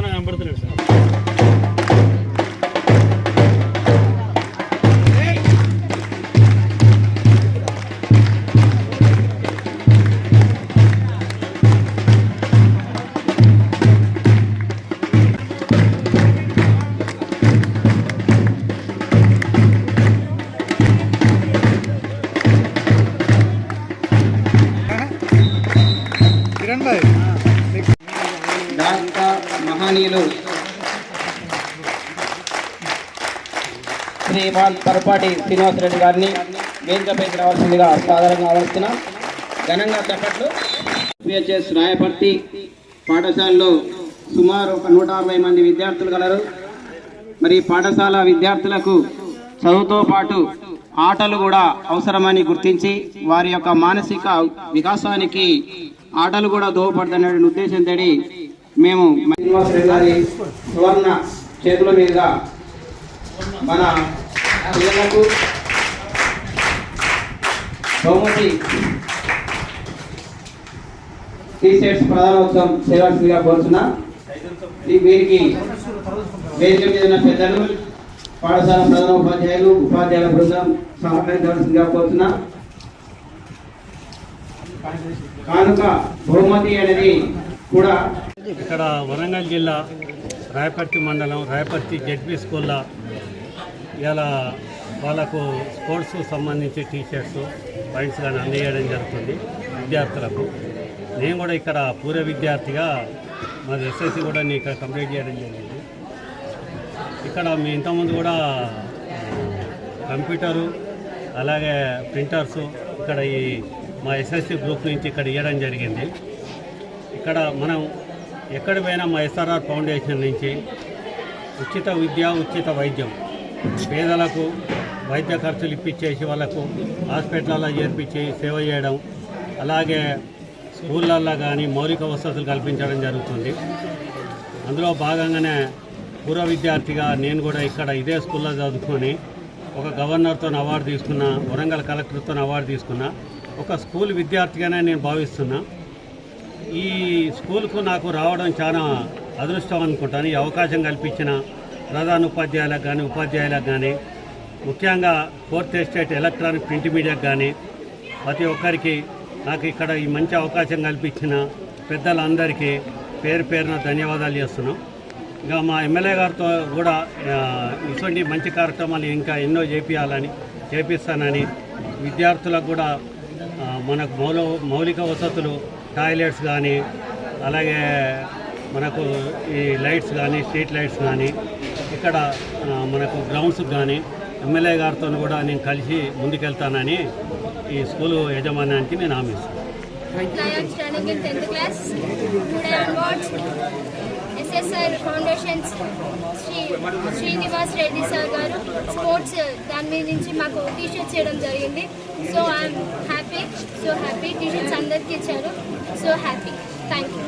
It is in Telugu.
కనబడుతున్నాడు సార్. మహనీయులు శ్రీమాన్ పరపాటి శ్రీనివాసరెడ్డి గారిని వేదికపైకి రావాల్సిందిగా సాధారణంగా ఆలోచన ఘనంగా చెప్పట్లు. పిహెచ్ఎస్ రాయపర్తి పాఠశాలలో సుమారు 160 మంది విద్యార్థులు గలరు. మరి పాఠశాల విద్యార్థులకు చదువుతో పాటు ఆటలు కూడా అవసరమని గుర్తించి వారి యొక్క మానసిక వికాసానికి ఆటలు కూడా దోహదపడదనే ఉద్దేశంతో మేము శ్రీనివాసరెడ్డి గారి సువర్ణ చేతుల మీదుగా మన పిల్లలకు బహుమతి టీషర్ట్స్ ప్రధానోత్సవం చేయాల్సిందిగా కోరుతున్నా. వీరికి వేదిక మీద ఉన్న పెద్దలు, పాఠశాల ప్రధాన ఉపాధ్యాయులు, ఉపాధ్యాయుల బృందం సహకరించవలసిందిగా కోరుతున్నా. కానుక బహుమతి అనేది కూడా ఇక్కడ వరంగల్ జిల్లా రాయపర్తి మండలం రాయపర్తి జెడ్పీ స్కూల్లో ఇలా వాళ్ళకు స్పోర్ట్స్ సంబంధించి టీషర్ట్స్ పాయింట్స్ కానీ అందజేయడం జరుగుతుంది విద్యార్థులకు. నేను కూడా ఇక్కడ పూర్వ విద్యార్థిగా మాది ఎస్ఎస్సి కూడా నేను ఇక్కడ కంప్లీట్ చేయడం జరిగింది. ఇక్కడ మీ ఇంతకుముందు కూడా కంప్యూటరు అలాగే ప్రింటర్సు ఇక్కడ ఈ మా ఎస్ఎస్సి గ్రూప్ నుంచి ఇక్కడ ఇవ్వడం జరిగింది. ఇక్కడ మనం ఎక్కడ పోయినా మా ఎస్ఆర్ఆర్ ఫౌండేషన్ నుంచి ఉచిత విద్య, ఉచిత వైద్యం, పేదలకు వైద్య ఖర్చులు ఇప్పించేసి వాళ్ళకు హాస్పిటల్లో చేర్పించి సేవ చేయడం, అలాగే స్కూళ్ళల్లో కానీ మౌలిక వసతులు కల్పించడం జరుగుతుంది. అందులో భాగంగానే పూర్వ విద్యార్థిగా నేను కూడా ఇక్కడ ఇదే స్కూల్లో చదువుకొని ఒక గవర్నర్తో అవార్డు తీసుకున్నా, వరంగల్ కలెక్టర్తో అవార్డు తీసుకున్నా. ఒక స్కూల్ విద్యార్థిగానే నేను భావిస్తున్నా. ఈ స్కూల్కు నాకు రావడం చాలా అదృష్టం అనుకుంటాను. ఈ అవకాశం కల్పించిన ప్రధాన ఉపాధ్యాయులకు కానీ ఉపాధ్యాయులకు కానీ, ముఖ్యంగా 4th ఎస్టేట్ ఎలక్ట్రానిక్ ప్రింట్ మీడియాకు కానీ ప్రతి ఒక్కరికి నాకు ఇక్కడ ఈ మంచి అవకాశం కల్పించిన పెద్దలందరికీ పేరు పేరున ధన్యవాదాలు చేస్తున్నాం. ఇంకా మా ఎమ్మెల్యే గారితో కూడా ఇటువంటి మంచి కార్యక్రమాలు ఇంకా ఎన్నో చేపిస్తానని, విద్యార్థులకు కూడా మనకు మౌలిక వసతులు, టాయిలెట్స్ కానీ అలాగే మనకు ఈ లైట్స్ కానీ స్ట్రీట్ లైట్స్ కానీ ఇక్కడ మనకు గ్రౌండ్స్ కానీ ఎమ్మెల్యే గారితో కూడా నేను కలిసి ముందుకెళ్తానని ఈ స్కూలు యజమాన్యానికి నేను హామీస్తాను. SSR foundations Srinivas Reddy sir garu sports దాని మీద నుంచి మాకు టీషర్ట్స్ చేయడం జరిగింది. సో ఐఎమ్ హ్యాపీ టీషర్ట్స్ అందరికీ ఇచ్చారు. So happy. Thank you.